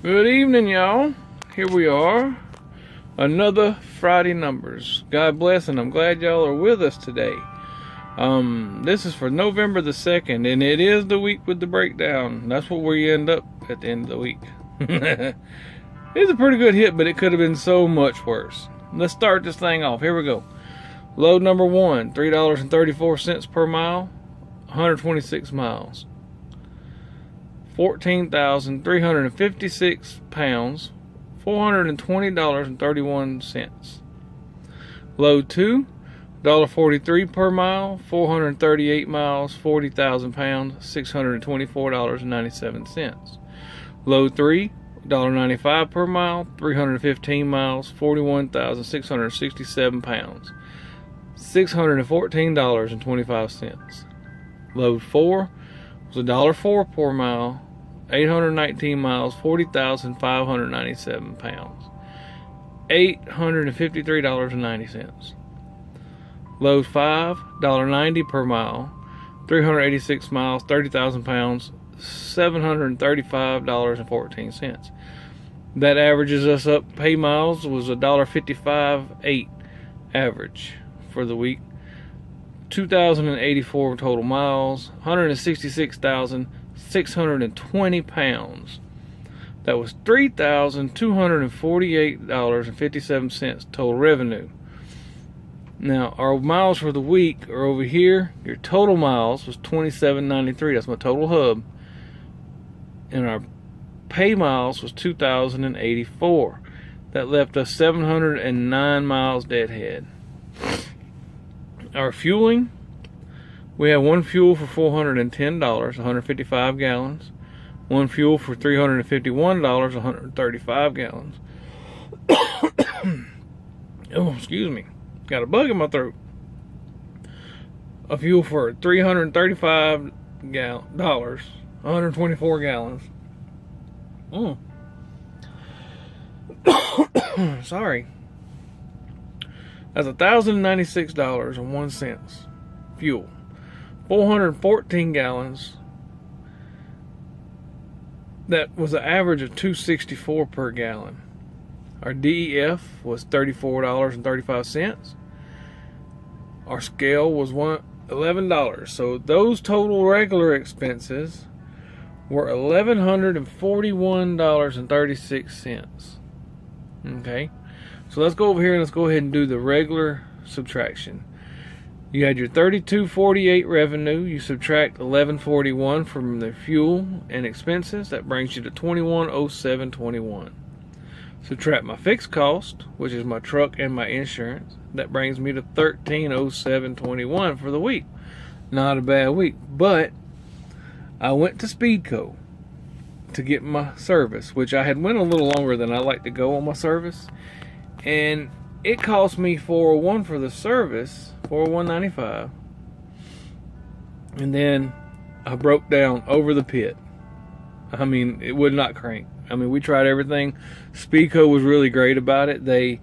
Good evening, y'all. Here we are. Another Friday Numbers. God bless, and I'm glad y'all are with us today. This is for November the 2nd, and it is the week with the breakdown. That's what we end up at the end of the week. It's a pretty good hit, but it could have been so much worse. Let's start this thing off. Here we go. Load number 1, $3.34 per mile, 126 miles. 14,356 pounds, $420.31. Load 2, $1.43 per mile, 438 miles, 40,000 pounds, $624.97. Load 3, $1.95 per mile, 315 miles, 41,667 pounds, $614.25. Load 4 was $1.04 per mile, 819 miles, 40,597 pounds, $853.90. Load 5, $1.90 per mile, 386 miles, 30,000 pounds, $735.14. That averages us up. Pay miles was $1.55.8 average for the week. 2,084 total miles, 166,620 pounds. That was $3,248.57 total revenue. Now, our miles for the week are over here. Your total miles was 2,793. That's my total hub. And our pay miles was 2,084. That left us 709 miles deadhead. Our fueling, we have one fuel for $410, 155 gallons. One fuel for $351, 135 gallons. Oh, excuse me. Got a bug in my throat. A fuel for $335, 124 gallons. Sorry. That's $1,096.01 fuel. 414 gallons. That was an average of $2.64 per gallon. Our DEF was $34.35. Our scale was $11. So those total regular expenses were $1,141.36. Okay. So let's go over here and let's go ahead and do the regular subtraction. You had your $32.48 revenue. You subtract $11.41 from the fuel and expenses. That brings you to $21.07.21. Subtract my fixed cost, which is my truck and my insurance. That brings me to $13.07.21 for the week. Not a bad week. But I went to Speedco to get my service, which I had went a little longer than I like to go on my service. And it cost me $401 for the service, $401.95. And then I broke down over the pit. I mean, it would not crank. I mean, we tried everything. Speedco was really great about it. They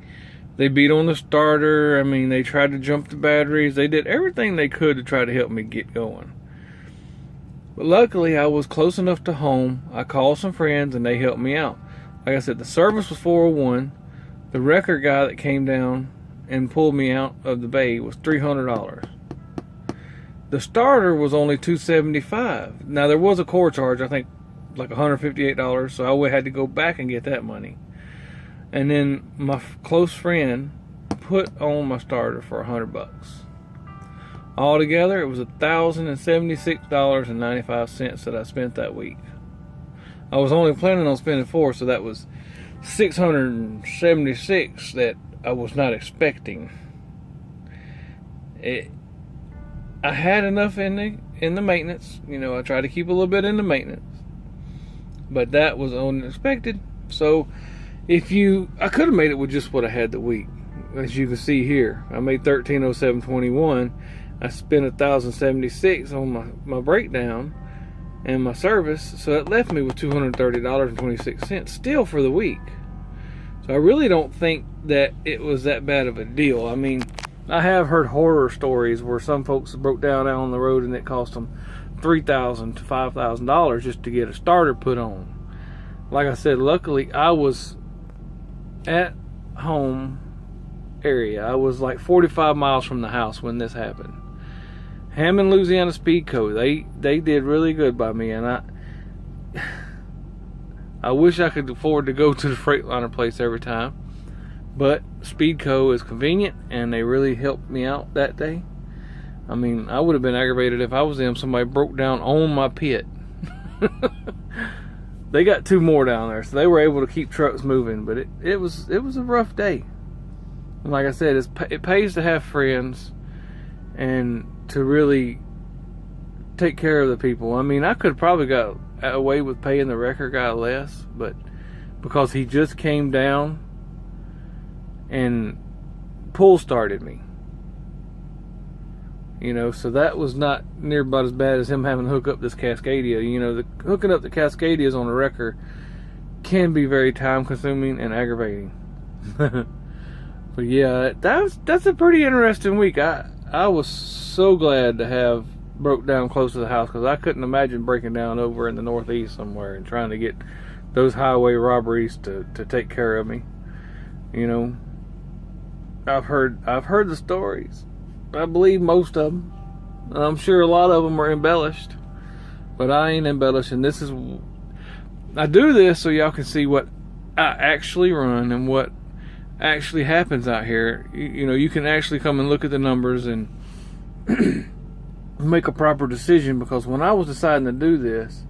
beat on the starter. I mean, they tried to jump the batteries. They did everything they could to try to help me get going. But luckily, I was close enough to home. I called some friends, and they helped me out. Like I said, the service was $401. The wrecker guy that came down and pulled me out of the bay was $300. The starter was only $275. Now, there was a core charge, I think, like $158, so I had to go back and get that money. And then my close friend put on my starter for $100. Altogether, it was $1,076.95 that I spent that week. I was only planning on spending $4, so that was $676 that I was not expecting. I had enough in the maintenance. You know, I tried to keep a little bit in the maintenance, but that was unexpected. So I could have made it with just what I had the week. As you can see here, I made $1307.21. I spent $1,076 on my breakdown and my service, so it left me with $230.26 still for the week. So I really don't think that it was that bad of a deal. I mean, I have heard horror stories where some folks broke down out on the road and it cost them $3,000 to $5,000 just to get a starter put on. like I said, luckily I was at home area. I was like 45 miles from the house when this happened. Hammond, Louisiana Speedco, they did really good by me, and I wish I could afford to go to the Freightliner place every time, but Speedco is convenient, and they really helped me out that day. I mean, I would have been aggravated if I was them. Somebody broke down on my pit. They got 2 more down there, so they were able to keep trucks moving, but it was a rough day. And like I said, it pays to have friends and to really take care of the people. I mean, I could have probably got away with paying the wrecker guy less, but because he just came down and pull started me, you know, so that was not near about as bad as him having to hook up this Cascadia. You know, hooking up the Cascadias on a wrecker can be very time consuming and aggravating. But yeah, that's a pretty interesting week. I was so glad to have broke down close to the house, because I couldn't imagine breaking down over in the Northeast somewhere and trying to get those highway robberies to take care of me. You know, I've heard the stories. I believe most of them. I'm sure a lot of them are embellished, but I ain't embellishing. I do this so y'all can see what I actually run and what actually happens out here. You know, you can actually come and look at the numbers and make a proper decision, because when I was deciding to do this,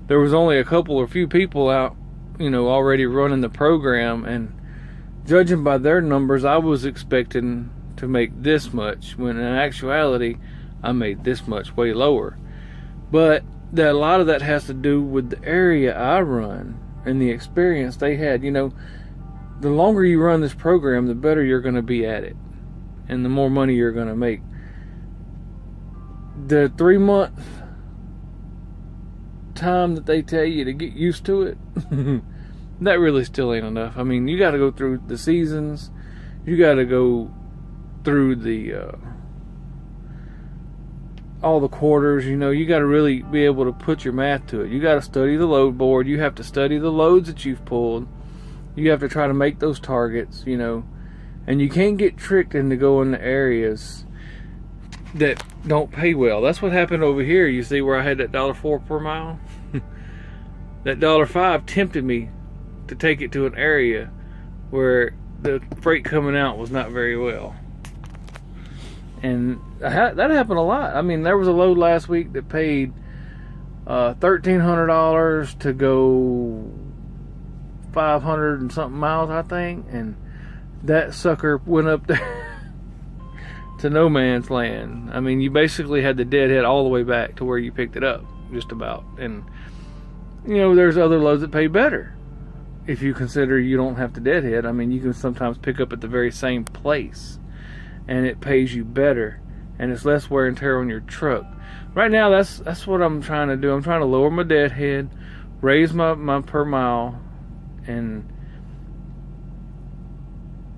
there was only a few people out, you know, already running the program, and judging by their numbers, I was expecting to make this much, when in actuality I made this much, way lower. But a lot of that has to do with the area I run and the experience they had. You know, the longer you run this program, the better you're going to be at it, and the more money you're going to make. The 3-month time that they tell you to get used to it, that really still ain't enough. I mean, you got to go through the seasons, you got to go through the all the quarters. You know, you got to really be able to put your math to it. You got to study the load board, you have to study the loads that you've pulled, you have to try to make those targets, you know, and you can't get tricked into going to areas that don't pay well. That's what happened over here. You see where I had that $1.04 per mile? That $1.05 tempted me to take it to an area where the freight coming out was not very well. And that happened a lot. I mean, there was a load last week that paid $1,300 to go 500 and something miles, I think, and that sucker went up there to no man's land. I mean, you basically had the deadhead all the way back to where you picked it up, just about. And you know, there's other loads that pay better if you consider you don't have to deadhead. I mean, you can sometimes pick up at the very same place, and it pays you better, and it's less wear and tear on your truck. Right now, that's what I'm trying to do. I'm trying to lower my deadhead, raise my per mile, and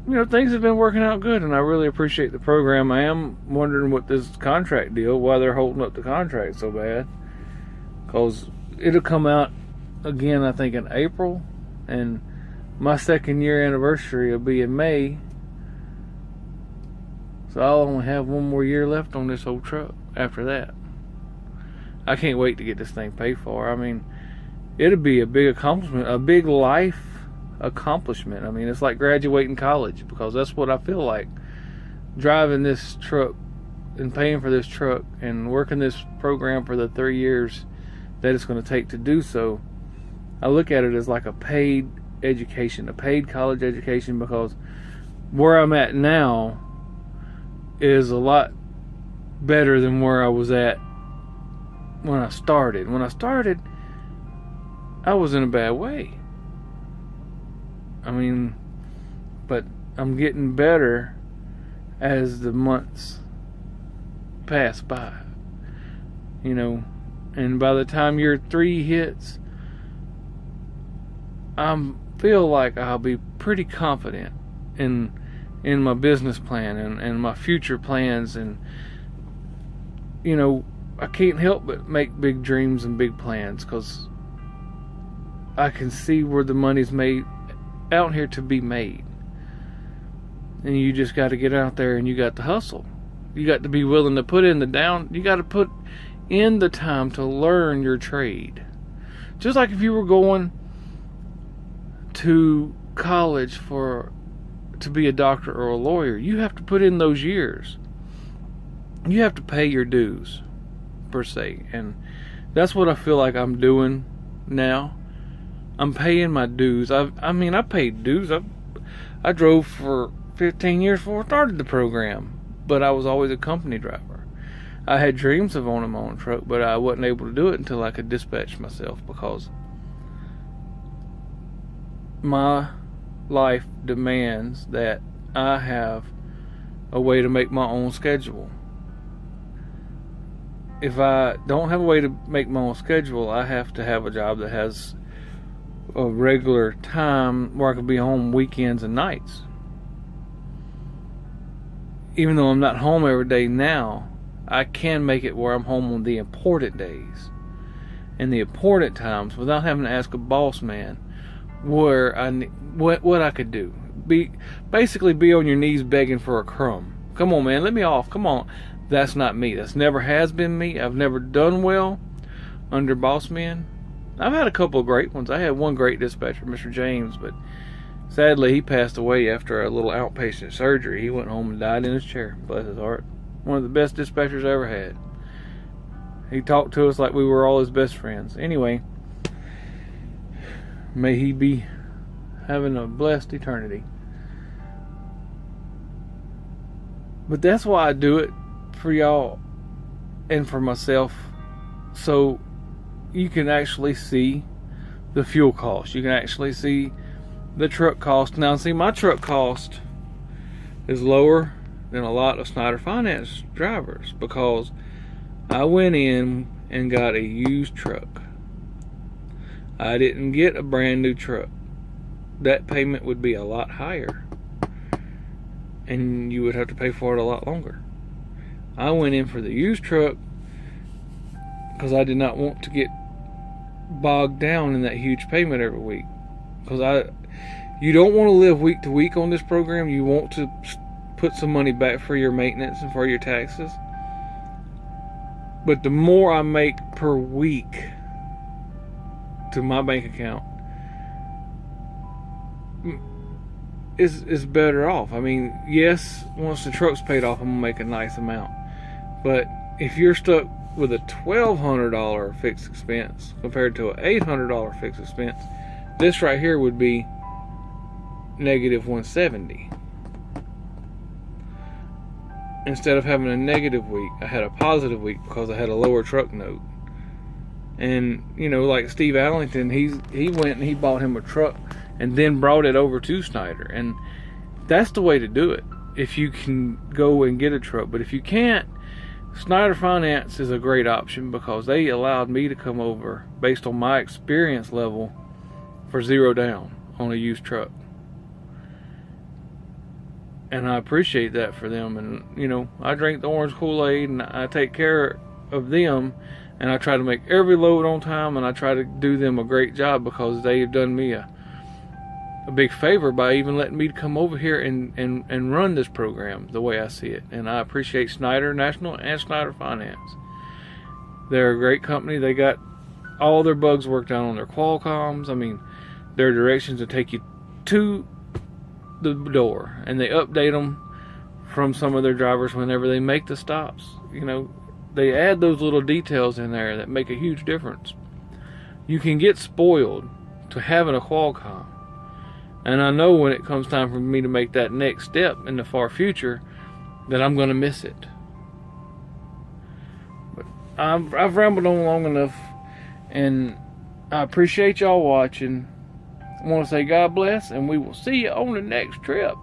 you know, things have been working out good, and I really appreciate the program. I am wondering what this contract deal, why they're holding up the contract so bad, because it'll come out again, I think, in April, and my 2nd year anniversary will be in May, so I'll only have 1 more year left on this old truck after that. I can't wait to get this thing paid for. I mean, it'll be a big accomplishment, a big life accomplishment. I mean, it's like graduating college, because that's what I feel like, driving this truck and paying for this truck and working this program for the 3 years that it's going to take to do so. I look at it as like a paid education, a paid college education, because where I'm at now is a lot better than where I was at when I started. When I started, I was in a bad way. I mean, but I'm getting better as the months pass by, you know, and by the time year 3 hits, I feel like I'll be pretty confident in my business plan and my future plans. And you know, I can't help but make big dreams and big plans, because I can see where the money's made out here to be made. And you just got to get out there and you got to hustle. You got to be willing to put in the down. You got to put in the time to learn your trade. Just like if you were going to college to be a doctor or a lawyer, you have to put in those years. You have to pay your dues, per se. And that's what I feel like I'm doing now. I'm paying my dues. I paid dues. I drove for 15 years before I started the program, but I was always a company driver. I had dreams of owning my own truck, but I wasn't able to do it until I could dispatch myself, because my life demands that I have a way to make my own schedule. If I don't have a way to make my own schedule, I have to have a job that has a regular time where I can be home weekends and nights. Even though I'm not home every day now, I can make it where I'm home on the important days and the important times without having to ask a boss man what I could do. Basically be on your knees begging for a crumb. Come on, man, let me off. Come on. That's not me. That's never has been me. I've never done well under boss men. I've had a couple of great ones. I had one great dispatcher, Mr. James, but sadly he passed away after a little outpatient surgery. He went home and died in his chair. Bless his heart. One of the best dispatchers I ever had. He talked to us like we were all his best friends. Anyway, may he be having a blessed eternity. But that's why I do it, for y'all and for myself, so you can actually see the fuel cost. You can actually see the truck cost. Now, see, my truck cost is lower than a lot of Snyder Finance drivers, because I went in and got a used truck. I didn't get a brand new truck. That payment would be a lot higher, and you would have to pay for it a lot longer. I went in for the used truck because I did not want to get bogged down in that huge payment every week. Because you don't want to live week to week on this program. You want to put some money back for your maintenance and for your taxes. But the more I make per week to my bank account is better off. I mean, yes, once the truck's paid off, I'm gonna make a nice amount. But if you're stuck with a $1,200 fixed expense compared to an $800 fixed expense, this right here would be negative $170. Instead of having a negative week, I had a positive week because I had a lower truck note. And you know, like Steve Allington, he went and he bought him a truck and then brought it over to Snyder, and that's the way to do it if you can go and get a truck. But if you can't, Snyder Finance is a great option, because they allowed me to come over based on my experience level for $0 down on a used truck. And I appreciate that for them. And you know, I drink the orange Kool-Aid and I take care of them, and I try to make every load on time, and I try to do them a great job, because they have done me a big favor by even letting me come over here and run this program the way I see it. And I appreciate Snyder National and Snyder Finance. They're a great company. They got all their bugs worked out on their Qualcomms. I mean, their directions to take you to the door, and they update them from some of their drivers whenever they make the stops. You know, they add those little details in there that make a huge difference. You can get spoiled to having a Qualcomm. And I know when it comes time for me to make that next step in the far future that I'm going to miss it. But I've rambled on long enough, and I appreciate y'all watching. I want to say God bless, and we will see you on the next trip.